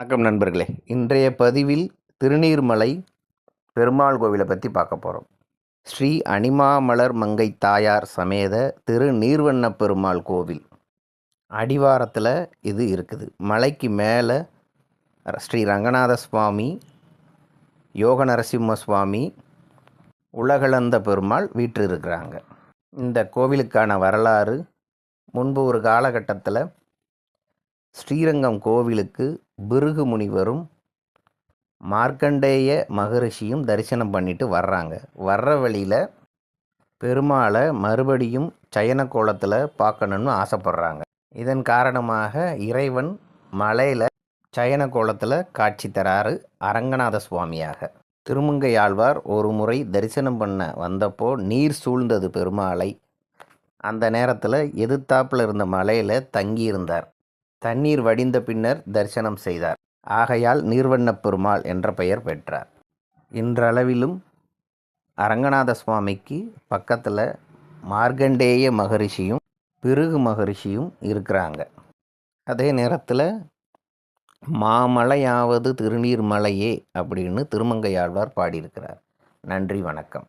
வணக்கம் நண்பர்களே. இன்றைய பதிவில் திருநீர்மலை பெருமாள் கோவிலை பற்றி பார்க்க போகிறோம். ஸ்ரீ அணிமாமலர் மங்கை தாயார் சமேத திரு நீர்வண்ண பெருமாள் கோவில் அடிவாரத்தில் இது இருக்குது. மலைக்கு மேலே ஸ்ரீ ரங்கநாத சுவாமி, யோக நரசிம்ம சுவாமி, உலகளந்த பெருமாள் வீற்றிருக்கிறாங்க. இந்த கோவிலுக்கான வரலாறு, முன்பு ஒரு காலகட்டத்தில் ஸ்ரீரங்கம் கோவிலுக்கு பிருகு முனிவரும் மார்க்கண்டேய மகரிஷியும் தரிசனம் பண்ணிட்டு வர்றாங்க. வர்ற வழியில் பெருமாளை மறுபடியும் சயன கோலத்தில் பார்க்கணுன்னு ஆசைப்படுறாங்க. இதன் காரணமாக இறைவன் மலையில் சயன கோலத்தில் காட்சி தராரு அரங்கநாத சுவாமியாக. திருமங்கையாழ்வார் ஒரு முறை தரிசனம் பண்ண வந்தப்போ நீர் சூழ்ந்தது பெருமாளை. அந்த நேரத்தில் எதிர்த்தாப்பில் இருந்த மலையில் தங்கியிருந்தார். தண்ணீர் வடிந்த பின்னர் தரிசனம் செய்தார். ஆகையால் நீர்வண்ணப் பெருமாள் என்ற பெயர் பெற்றார். இன்றளவிலும் அரங்கநாத சுவாமிக்கு பக்கத்தில் மார்க்கண்டேய மகரிஷியும் பிருகு மகரிஷியும் இருக்கிறாங்க. அதே நேரத்தில் மாமலையாவது திருநீர்மலையே அப்படின்னு திருமங்கையாழ்வார் பாடியிருக்கிறார். நன்றி, வணக்கம்.